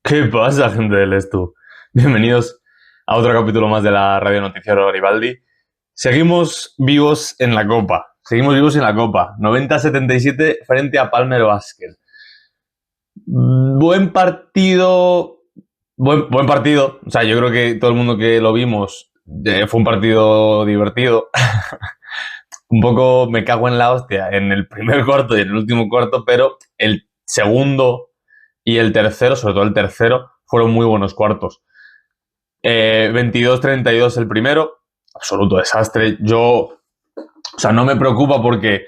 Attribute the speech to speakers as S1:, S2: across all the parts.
S1: ¿Qué pasa, gente del Estu? Bienvenidos a otro capítulo más de la Radio Noticiero Garibaldi. Seguimos vivos en la Copa. 90-77 frente a Palmer Basket. Buen partido. Buen partido. O sea, yo creo que todo el mundo que lo vimos fue un partido divertido. Un poco me cago en la hostia en el primer cuarto y en el último cuarto, pero el segundo y el tercero, sobre todo el tercero, fueron muy buenos cuartos. 22-32 el primero, absoluto desastre. O sea, no me preocupa porque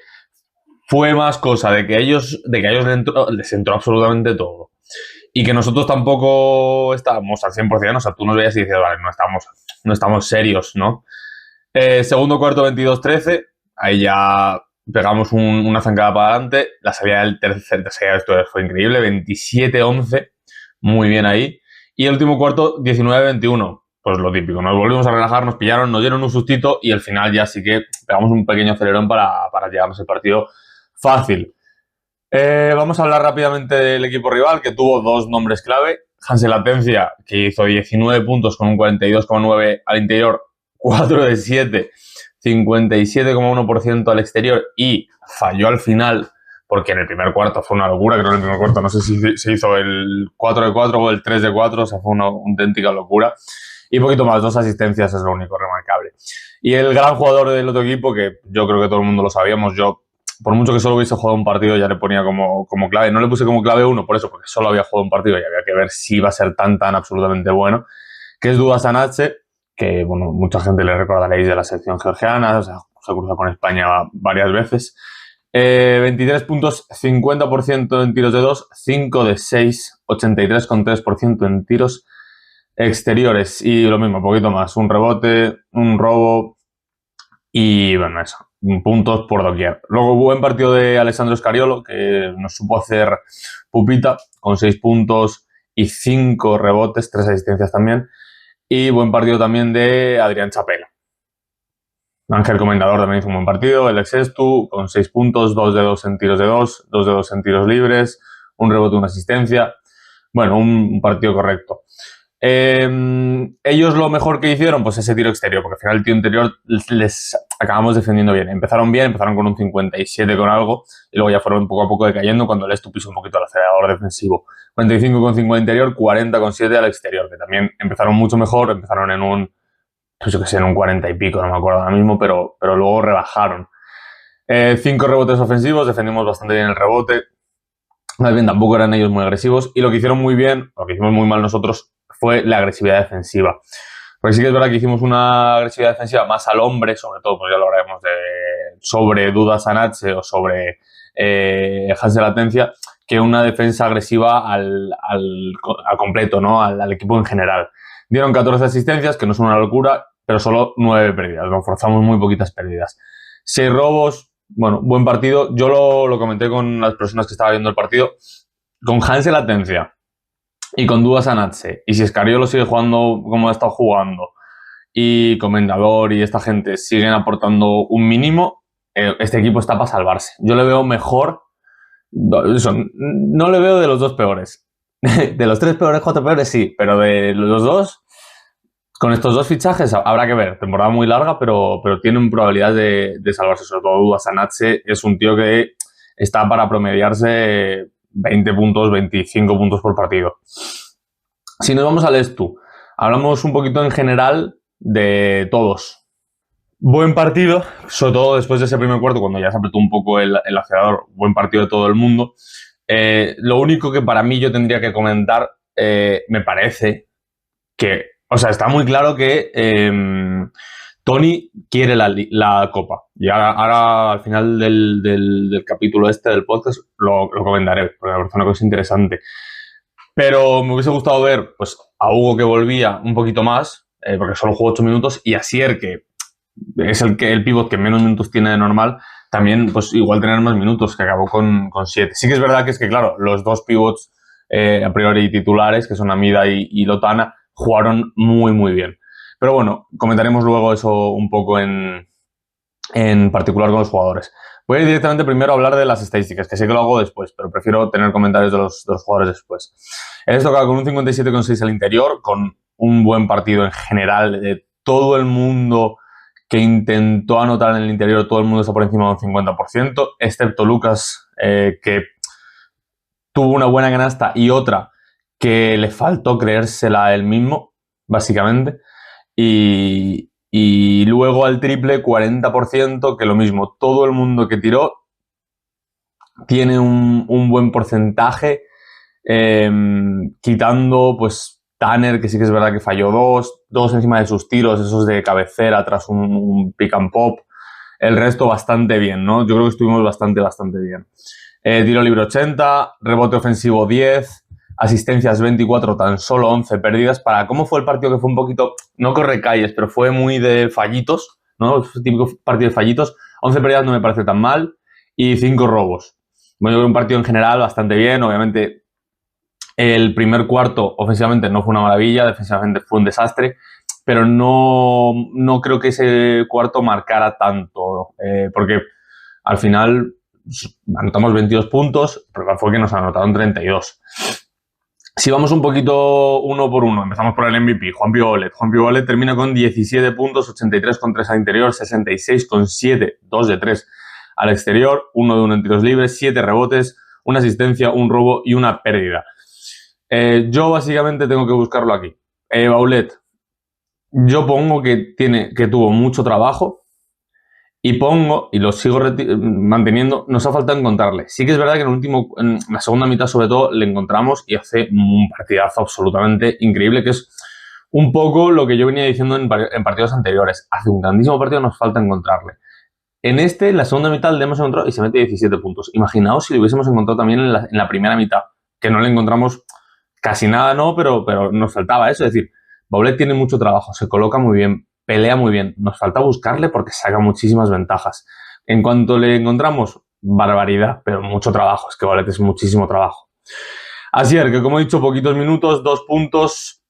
S1: fue más cosa de que a ellos les entró absolutamente todo. Y que nosotros tampoco estábamos al 100%, o sea, tú nos veías y dices, vale, no estamos serios, ¿no? Segundo cuarto 22-13, ahí ya pegamos una zancada para adelante. La salida del tercer esto fue increíble, 27-11, muy bien ahí. Y el último cuarto, 19-21, pues lo típico, nos volvimos a relajar, nos pillaron, nos dieron un sustito y al final ya sí que pegamos un pequeño acelerón para llegarnos el partido fácil. Vamos a hablar rápidamente del equipo rival, que tuvo dos nombres clave. Hansel Atencia, que hizo 19 puntos con un 42,9 al interior, 4 de 7, 57,1% al exterior y falló al final, porque en el primer cuarto fue una locura. Creo que en el primer cuarto no sé si se hizo el 4 de 4 o el 3 de 4, o sea, fue una auténtica locura. Y poquito más, 2 asistencias es lo único remarcable. Y el gran jugador del otro equipo, que yo creo que todo el mundo lo sabíamos, yo por mucho que solo hubiese jugado un partido ya le ponía como clave. No le puse como clave 1 por eso, porque solo había jugado un partido y había que ver si iba a ser tan absolutamente bueno, que es Duda Sanace, que bueno, mucha gente le recordaréis de la selección georgiana, o sea, se cruza con España varias veces. 23 puntos, 50% en tiros de 2, 5 de 6, 83,3% en tiros exteriores. Y lo mismo, un poquito más, un rebote, un robo y bueno, eso, puntos por doquier. Luego buen partido de Alessandro Scariolo, que nos supo hacer pupita con 6 puntos y 5 rebotes, 3 asistencias también. Y buen partido también de Adrián Chapela. Ángel Comendador también hizo un buen partido. El Exestu con 6 puntos, 2 de 2 en tiros de 2, 2 de 2 en tiros libres, un rebote, una asistencia. Bueno, un partido correcto. Ellos lo mejor que hicieron, pues ese tiro exterior, porque al final el tiro interior les acabamos defendiendo bien. Empezaron con un 57 con algo y luego ya fueron poco a poco decayendo cuando el Exestu pisó un poquito el acelerador defensivo. 45,5 al interior, 40,7 al exterior, que también empezaron mucho mejor, empezaron en un, pues yo que sé, en un 40 y pico, no me acuerdo ahora mismo, pero luego rebajaron. 5 rebotes ofensivos, defendimos bastante bien el rebote. Más bien, tampoco eran ellos muy agresivos. Y lo que hicieron muy bien, lo que hicimos muy mal nosotros, fue la agresividad defensiva. Porque sí que es verdad que hicimos una agresividad defensiva más al hombre, sobre todo, pues ya lo hablaremos sobre Duda Sanace o sobre Hansel Atencia, que una defensa agresiva al completo, ¿no? Al equipo en general. Dieron 14 asistencias, que no es una locura, pero solo 9 pérdidas. Nos forzamos muy poquitas pérdidas. 6 robos, bueno, buen partido. Yo lo comenté con las personas que estaban viendo el partido. Con Hansel Atencia y con Duda Sanace, y si Scariolo sigue jugando como ha estado jugando, y Comendador y esta gente siguen aportando un mínimo, este equipo está para salvarse. Yo le veo mejor. No le veo de los dos peores. De los 3 peores, 4 peores, sí, pero de los dos, con estos 2 fichajes habrá que ver. Temporada muy larga, pero tienen probabilidades de salvarse. Sobre todo Duda Sanace es un tío que está para promediarse 20 puntos, 25 puntos por partido. Si nos vamos al Exestu, hablamos un poquito en general de todos. Buen partido, sobre todo después de ese primer cuarto, cuando ya se apretó un poco el acelerador. Buen partido de todo el mundo. Lo único que para mí yo tendría que comentar, me parece que, o sea, está muy claro que Tony quiere la Copa. Y ahora al final del capítulo del podcast, lo comentaré, porque me parece una cosa interesante. Pero me hubiese gustado ver pues, a Hugo, que volvía un poquito más, porque solo jugó 8 minutos, y a Sier, que es el pívot que menos minutos tiene de normal, también pues igual tener más minutos, que acabó con 7. Sí que es verdad que claro, los 2 pivots a priori titulares, que son Amida y Lotana, jugaron muy bien. Pero bueno, comentaremos luego eso un poco en particular con los jugadores. Voy a ir directamente primero a hablar de las estadísticas, que sé que lo hago después, pero prefiero tener comentarios de los jugadores después. Él estocado con un 57,6 al interior, con un buen partido en general de todo el mundo que intentó anotar en el interior, todo el mundo está por encima de un 50%, excepto Lucas, que tuvo una buena canasta y otra que le faltó creérsela él mismo, básicamente. Y luego al triple, 40%, que lo mismo, todo el mundo que tiró tiene un buen porcentaje, quitando pues Tanner, que sí que es verdad que falló dos encima de sus tiros, esos de cabecera tras un pick and pop. El resto bastante bien, ¿no? Yo creo que estuvimos bastante bien. Tiro libre 80, rebote ofensivo 10, asistencias 24, tan solo 11 pérdidas. ¿Cómo fue el partido? Que fue un poquito, no corre calles, pero fue muy de fallitos, ¿no? Típico partido de fallitos. 11 pérdidas no me parece tan mal y 5 robos. Bueno, yo creo que un partido en general bastante bien. Obviamente el primer cuarto ofensivamente no fue una maravilla, defensivamente fue un desastre, pero no creo que ese cuarto marcara tanto, porque al final anotamos 22 puntos, el problema fue que nos anotaron 32. Si vamos un poquito uno por uno, empezamos por el MVP, Juan Piolet. Juan Piolet termina con 17 puntos, 83,3 al interior, 66,7, 2 de 3 al exterior, 1 de 1 en tiros libres, 7 rebotes, una asistencia, un robo y una pérdida. Yo básicamente tengo que buscarlo aquí. Baulet, yo pongo que tuvo mucho trabajo y lo sigo manteniendo, nos ha faltado encontrarle. Sí que es verdad que en la segunda mitad sobre todo le encontramos y hace un partidazo absolutamente increíble, que es un poco lo que yo venía diciendo en partidos anteriores. Hace un grandísimo partido, nos falta encontrarle. En la segunda mitad le hemos encontrado y se mete 17 puntos. Imaginaos si lo hubiésemos encontrado también en la primera mitad, que no le encontramos casi nada, no, pero nos faltaba eso. Es decir, Baulet tiene mucho trabajo, se coloca muy bien, pelea muy bien. Nos falta buscarle porque saca muchísimas ventajas. En cuanto le encontramos, barbaridad, pero mucho trabajo. Es que Baulet es muchísimo trabajo. Asier, que como he dicho, poquitos minutos, 2 puntos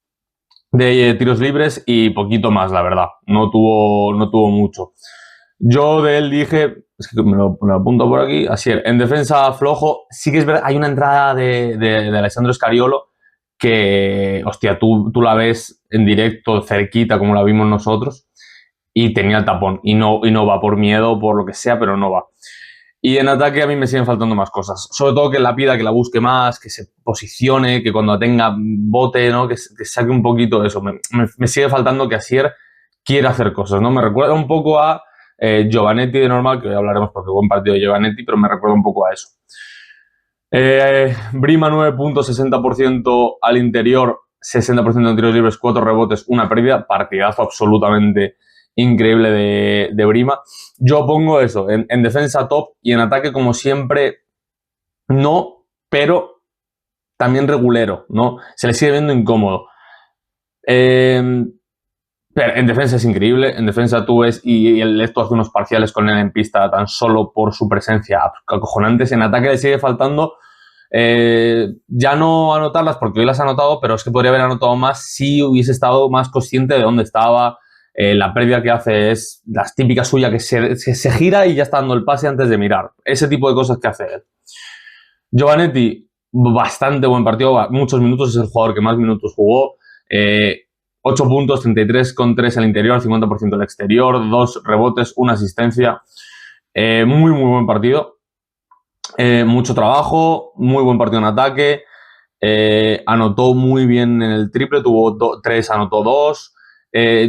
S1: de tiros libres y poquito más, la verdad. No tuvo mucho. Yo de él dije, es que me lo apunto por aquí, Asier, en defensa flojo, sí que es verdad, hay una entrada de Alessandro Scariolo que, hostia, tú la ves en directo, cerquita, como la vimos nosotros, y tenía el tapón, y no va por miedo, por lo que sea, pero no va. Y en ataque a mí me siguen faltando más cosas, sobre todo que la pida, que la busque más, que se posicione, que cuando tenga bote, ¿no? que saque un poquito de eso. Me sigue faltando que Asier quiera hacer cosas, ¿no? Me recuerda un poco a Giovanetti de normal, que hoy hablaremos porque buen partido de Giovanetti, pero me recuerda un poco a eso. Brima 9 puntos, 60% al interior, 60% en tiros libres, 4 rebotes, una pérdida. Partidazo absolutamente increíble de Brima. Yo pongo eso, en defensa top y en ataque como siempre no, pero también regulero, ¿no? Se le sigue viendo incómodo. Pero en defensa es increíble, en defensa tú ves y esto hace unos parciales con él en pista tan solo por su presencia acojonantes. En ataque le sigue faltando ya no anotarlas porque hoy las ha anotado, pero es que podría haber anotado más si hubiese estado más consciente de dónde estaba. La pérdida que hace es las típicas suya que se gira y ya está dando el pase antes de mirar. Ese tipo de cosas que hace él. Giovanetti, bastante buen partido, muchos minutos, es el jugador que más minutos jugó. 8 puntos, 33,3 al interior, 50% al exterior, 2 rebotes, una asistencia. Muy buen partido. Mucho trabajo, muy buen partido en ataque. Anotó muy bien en el triple, tuvo 3, anotó 2.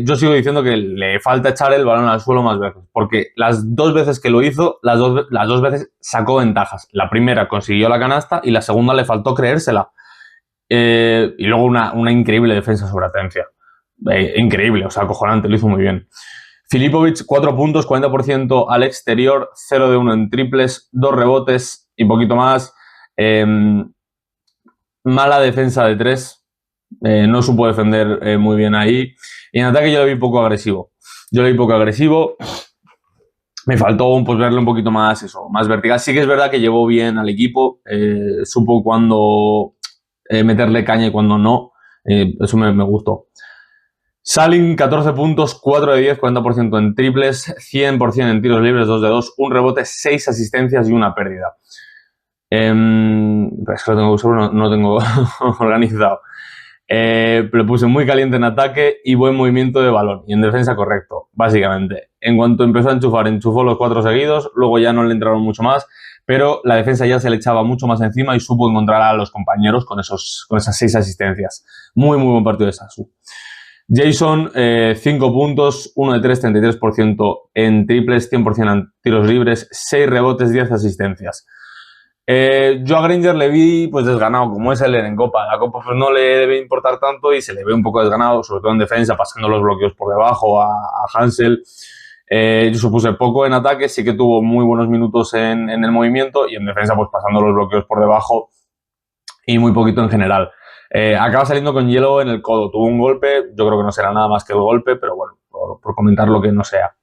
S1: Yo sigo diciendo que le falta echar el balón al suelo más veces, porque las 2 veces que lo hizo, las dos veces sacó ventajas. La primera consiguió la canasta y la segunda le faltó creérsela. Y luego una increíble defensa sobre atencia. Increíble, o sea, acojonante, lo hizo muy bien. Filipovic, 4 puntos, 40% al exterior, 0 de 1 en triples, 2 rebotes y poquito más. Mala defensa de 3, no supo defender muy bien ahí. Y en ataque yo lo vi poco agresivo. Me faltó pues, verle un poquito más más vertical. Sí que es verdad que llevó bien al equipo, supo cuándo meterle caña y cuándo no. Eso me gustó. Salin, 14 puntos, 4 de 10, 40% en triples, 100% en tiros libres, 2 de 2, un rebote, 6 asistencias y una pérdida. Es que lo tengo que usar, no lo tengo organizado. Le puse muy caliente en ataque y buen movimiento de balón. Y en defensa correcto, básicamente. En cuanto empezó a enchufar, enchufó los 4 seguidos, luego ya no le entraron mucho más, pero la defensa ya se le echaba mucho más encima y supo encontrar a los compañeros con esas 6 asistencias. Muy buen partido de Sasu. Jason, 5 puntos, 1 de 3, 33% en triples, 100% en tiros libres, 6 rebotes, 10 asistencias. Yo a Granger le vi pues desganado, como es él en Copa. La Copa pues no le debe importar tanto y se le ve un poco desganado, sobre todo en defensa, pasando los bloqueos por debajo a Hansel. Yo supuse poco en ataque, sí que tuvo muy buenos minutos en el movimiento y en defensa pues pasando los bloqueos por debajo y muy poquito en general. Acaba saliendo con hielo en el codo, tuvo un golpe, yo creo que no será nada más que el golpe, pero bueno, por comentar lo que no sea.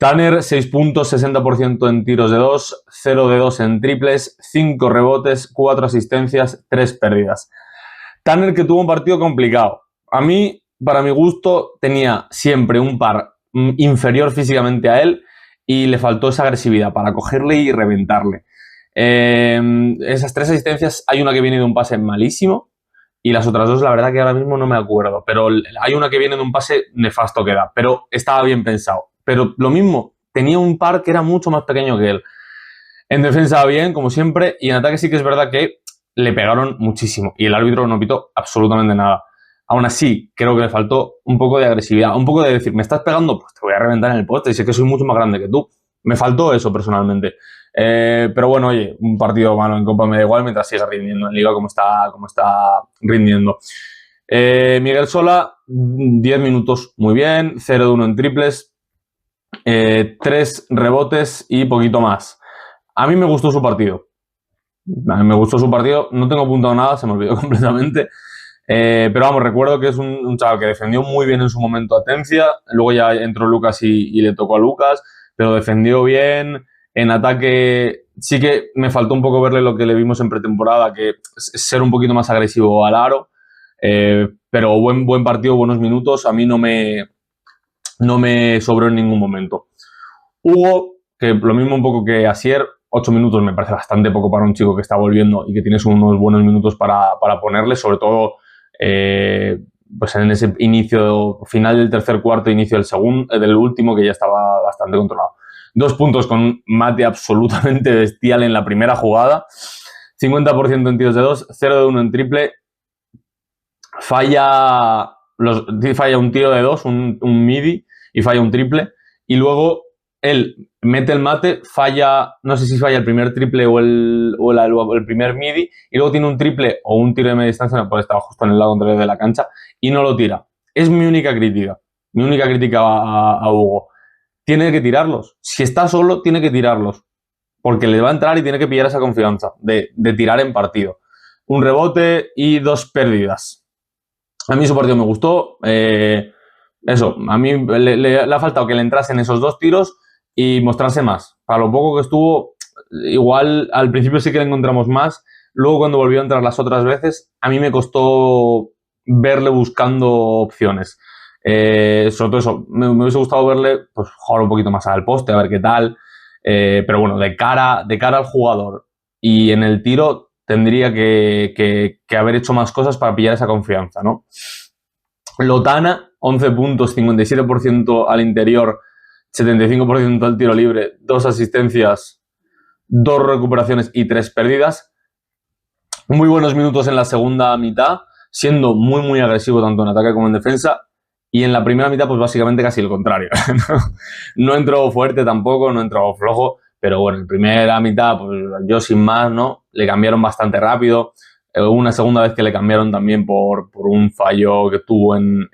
S1: Tanner, 6 puntos, 60% en tiros de 2, 0 de 2 en triples, 5 rebotes, 4 asistencias, 3 pérdidas. Tanner que tuvo un partido complicado. A mí, para mi gusto, tenía siempre un par inferior físicamente a él y le faltó esa agresividad para cogerle y reventarle. Esas 3 asistencias, hay una que viene de un pase malísimo y las otras 2, la verdad que ahora mismo no me acuerdo, pero hay una que viene de un pase nefasto que da, pero estaba bien pensado. Pero lo mismo, tenía un par que era mucho más pequeño que él. En defensa bien, como siempre, y en ataque sí que es verdad que le pegaron muchísimo y el árbitro no pitó absolutamente nada. Aún así, creo que le faltó un poco de agresividad, un poco de decir, me estás pegando, pues te voy a reventar en el poste y sé que soy mucho más grande que tú. Me faltó eso personalmente. Pero bueno, oye, un partido malo en Copa me da igual mientras siga rindiendo en Liga como está rindiendo. Miguel Sola, 10 minutos muy bien, 0 de 1 en triples, 3 rebotes y poquito más. A mí me gustó su partido. No tengo apuntado nada, se me olvidó completamente. Pero vamos, recuerdo que es un chaval que defendió muy bien en su momento a Tencia. Luego ya entró Lucas y le tocó a Lucas, pero defendió bien. En ataque sí que me faltó un poco verle lo que le vimos en pretemporada, que es ser un poquito más agresivo al aro. Pero buen partido, buenos minutos. A mí no me sobró en ningún momento. Hugo, que lo mismo un poco que Asier, 8 minutos me parece bastante poco para un chico que está volviendo y que tienes unos buenos minutos para ponerle, sobre todo pues en ese final del tercer cuarto, inicio del último, que ya estaba bastante controlado. 2 puntos con un mate absolutamente bestial en la primera jugada, 50% en tiros de 2, 0 de 1 en triple, falla un tiro de 2, un midi, y falla un triple, y luego él mete el mate, falla, no sé si falla el primer triple o el primer midi, y luego tiene un triple o un tiro de media distancia, pues estaba justo en el lado contrario de la cancha, y no lo tira. Es mi única crítica a Hugo. Tiene que tirarlos. Si está solo, tiene que tirarlos, porque le va a entrar y tiene que pillar esa confianza de tirar en partido. Un rebote y 2 pérdidas. A mí su partido me gustó. Eso, a mí le ha faltado que le entrasen esos 2 tiros y mostrarse más. Para lo poco que estuvo, igual al principio sí que le encontramos más. Luego cuando volvió a entrar las otras veces, a mí me costó verle buscando opciones. Sobre todo eso, me hubiese gustado verle pues, jugar un poquito más al poste, a ver qué tal. Pero bueno, de cara al jugador y en el tiro tendría que haber hecho más cosas para pillar esa confianza, ¿no? Lotana, 11 puntos, 57% al interior, 75% al tiro libre, 2 asistencias, 2 recuperaciones y 3 pérdidas. Muy buenos minutos en la segunda mitad, siendo muy agresivo tanto en ataque como en defensa. Y en la primera mitad, pues básicamente casi el contrario. No entró fuerte tampoco, no entró flojo, pero bueno, en primera mitad, pues yo sin más, ¿no? Le cambiaron bastante rápido. Una segunda vez que le cambiaron también por un fallo que tuvo en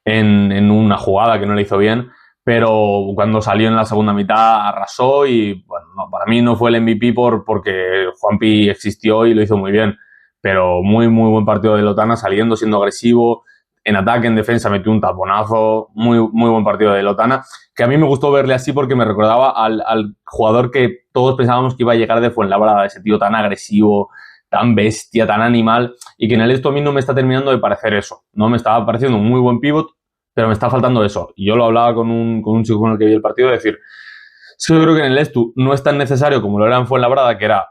S1: una jugada que no le hizo bien, pero cuando salió en la segunda mitad arrasó y bueno, no, para mí no fue el MVP porque Juanpi existió y lo hizo muy bien, pero muy buen partido de Lotana, saliendo, siendo agresivo, en ataque, en defensa metió un taponazo, muy buen partido de Lotana, que a mí me gustó verle así porque me recordaba al jugador que todos pensábamos que iba a llegar de Fuenlabrada, ese tío tan agresivo, tan bestia, tan animal, y que en el esto a mí no me está terminando de parecer eso. No me estaba pareciendo un muy buen pivot, pero me está faltando eso. Y yo lo hablaba con un chico con el que vi el partido, de decir, sí, yo creo que en el Estu no es tan necesario como lo era en Fuenlabrada, que era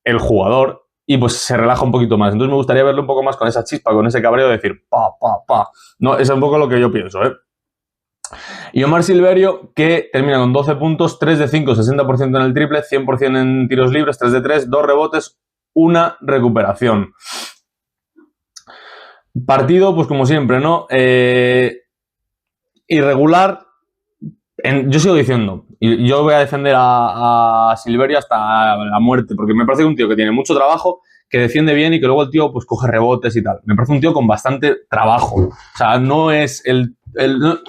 S1: el jugador, y pues se relaja un poquito más. Entonces me gustaría verlo un poco más con esa chispa, con ese cabreo de decir, pa, pa, pa. No, eso es un poco lo que yo pienso, ¿eh? Y Omar Silverio, que termina con 12 puntos, 3 de 5, 60% en el triple, 100% en tiros libres, 3 de 3, 2 rebotes, 1 recuperación. Partido, pues como siempre, ¿no? Irregular. Yo sigo diciendo, y yo voy a defender a Silverio hasta la muerte, porque me parece que un tío que tiene mucho trabajo, que defiende bien y que luego el tío pues coge rebotes y tal. Me parece un tío con bastante trabajo. O sea, no es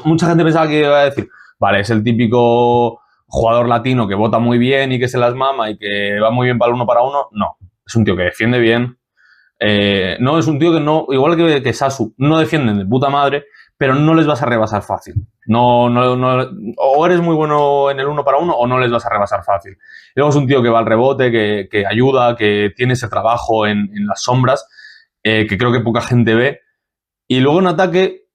S1: mucha gente pensaba que iba a decir, vale, es el típico jugador latino que vota muy bien y que se las mama y que va muy bien para el 1 para 1. No, es un tío que defiende bien. No, es un tío que no, igual que Sasu, no defienden de puta madre, pero no les vas a rebasar fácil. No, o eres muy bueno en el 1 para 1 o no les vas a rebasar fácil. Luego es un tío que va al rebote, que ayuda, que tiene ese trabajo en las sombras, que creo que poca gente ve. Y luego en ataque,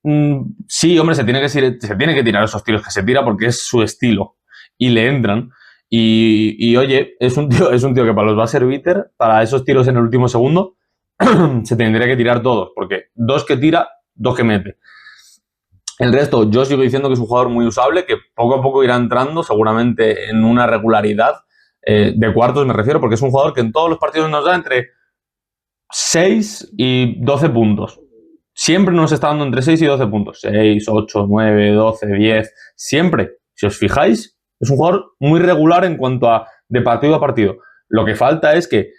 S1: sí, hombre, se tiene que tirar esos tiros que se tira porque es su estilo y le entran. Y oye, es un tío que para los buzzer beater, para esos tiros en el último segundo, se tendría que tirar todos, porque 2 que tira, 2 que mete. El resto, yo sigo diciendo que es un jugador muy usable, que poco a poco irá entrando seguramente en una regularidad de cuartos, me refiero, porque es un jugador que en todos los partidos nos da entre 6 y 12 puntos. Siempre nos está dando entre 6 y 12 puntos. 6, 8, 9, 12, 10. Siempre. Si os fijáis, es un jugador muy regular en cuanto a de partido a partido. Lo que falta es que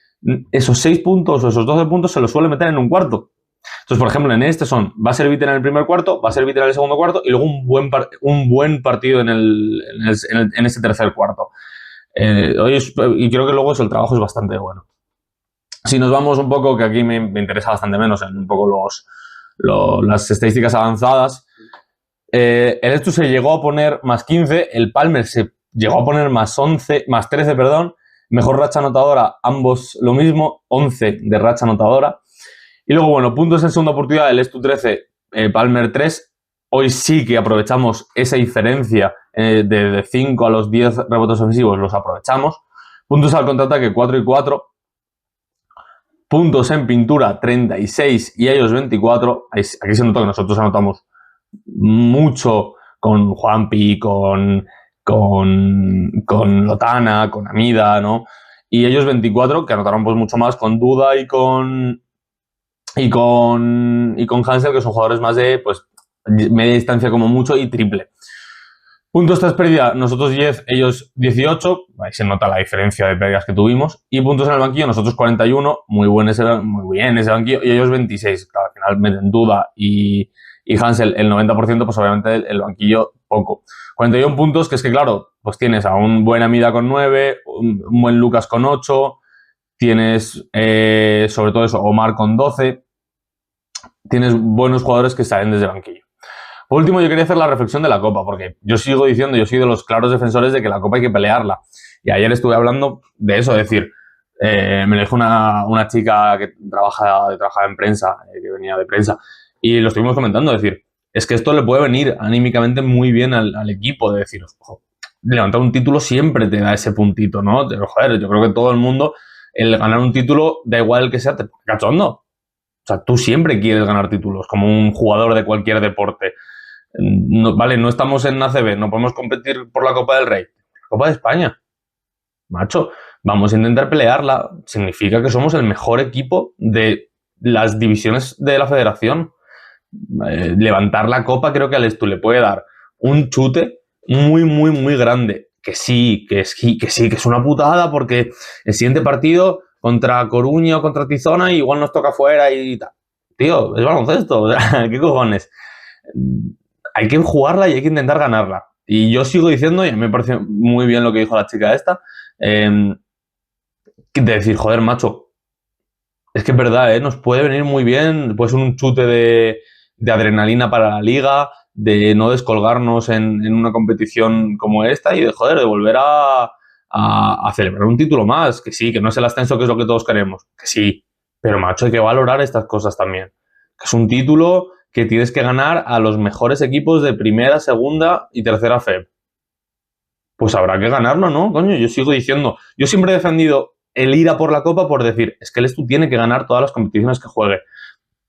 S1: esos 6 puntos o esos 12 puntos se los suele meter en un cuarto. Entonces, por ejemplo, en este va a ser beater en el primer cuarto, va a ser beater en el segundo cuarto y luego un buen partido en ese tercer cuarto. Y creo que luego el trabajo es bastante bueno. Si nos vamos un poco, que aquí me interesa bastante menos, en un poco las estadísticas avanzadas, el Estu se llegó a poner más 15, el Palmer se llegó a poner más 13, mejor racha anotadora, ambos lo mismo, 11 de racha anotadora. Y luego, bueno, puntos en segunda oportunidad, el Estu 13, Palmer 3. Hoy sí que aprovechamos esa diferencia de 5 a los 10 rebotes ofensivos, los aprovechamos. Puntos al contraataque, 4 y 4. Puntos en pintura, 36 y ellos 24. Aquí se nota que nosotros anotamos mucho con Juanpi, con Lotana, con Amida, ¿no? Y ellos 24, que anotaron pues mucho más con Duda y con Hansel, que son jugadores más de pues media distancia como mucho y triple. Puntos tras pérdida, nosotros 10, ellos 18, ahí se nota la diferencia de pérdidas que tuvimos. Y puntos en el banquillo, nosotros 41, muy bien ese banquillo, y ellos 26. Claro, al final meten Duda y Hansel el 90%, pues obviamente el banquillo poco. 41 puntos, que es que claro, pues tienes a un buen Amida con 9, un buen Lucas con 8, tienes sobre todo eso, Omar con 12, tienes buenos jugadores que salen desde el banquillo. Por último, yo quería hacer la reflexión de la Copa, porque yo sigo diciendo, yo soy de los claros defensores de que la Copa hay que pelearla. Y ayer estuve hablando de eso, es decir, me lo dijo una chica que trabajaba en prensa, que venía de prensa, y lo estuvimos comentando, es decir, es que esto le puede venir anímicamente muy bien al equipo, de decir, ojo, levantar un título siempre te da ese puntito, ¿no? Joder, yo creo que todo el mundo, el ganar un título, da igual el que sea, te pone cachondo. O sea, tú siempre quieres ganar títulos, como un jugador de cualquier deporte. No, vale, no estamos en ACB, no podemos competir por la Copa del Rey. La Copa de España. Macho, vamos a intentar pelearla. Significa que somos el mejor equipo de las divisiones de la federación. Levantar la Copa creo que al Estu le puede dar un chute muy, muy, muy grande. Que sí, que es una putada porque el siguiente partido contra Coruña o contra Tizona igual nos toca fuera y tal. Tío, es baloncesto. ¿Qué cojones? Hay que jugarla y hay que intentar ganarla. Y yo sigo diciendo, y a mí me parece muy bien lo que dijo la chica esta, de decir, joder, macho, es que es verdad, nos puede venir muy bien, puede ser un chute de adrenalina para la liga, de no descolgarnos en una competición como esta y de, joder, de volver a celebrar un título más, que sí, que no es el ascenso que es lo que todos queremos, que sí, Pero, macho, hay que valorar estas cosas también. Es un título que tienes que ganar a los mejores equipos de primera, segunda y tercera FEP. Pues habrá que ganarlo, ¿no? Coño, yo sigo diciendo, yo siempre he defendido el ir a por la Copa por decir, es que el Estu tiene que ganar todas las competiciones que juegue.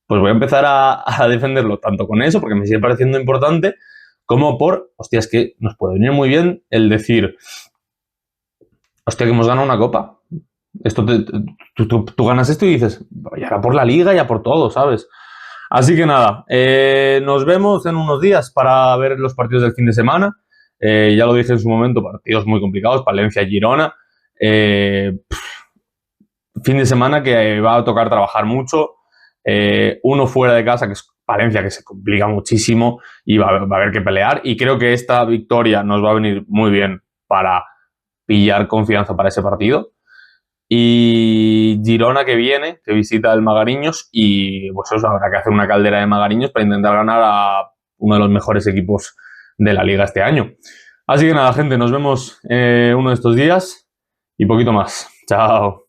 S1: Pues voy a empezar a defenderlo tanto con eso, porque me sigue pareciendo importante, como por, hostia, es que nos puede venir muy bien el decir, hostia, que hemos ganado una Copa. Esto tú ganas esto y dices, ya por la Liga, ya por todo, ¿sabes? Así que nada, nos vemos en unos días para ver los partidos del fin de semana. Ya lo dije en su momento, partidos muy complicados, Palencia-Girona. Fin de semana que va a tocar trabajar mucho. Uno fuera de casa, que es Palencia, que se complica muchísimo y va a haber que pelear. Y creo que esta victoria nos va a venir muy bien para pillar confianza para ese partido. Y Girona que viene, que visita el Magariños y pues eso, habrá que hacer una caldera de Magariños para intentar ganar a uno de los mejores equipos de la liga este año. Así que nada, gente, nos vemos uno de estos días y poquito más. Chao.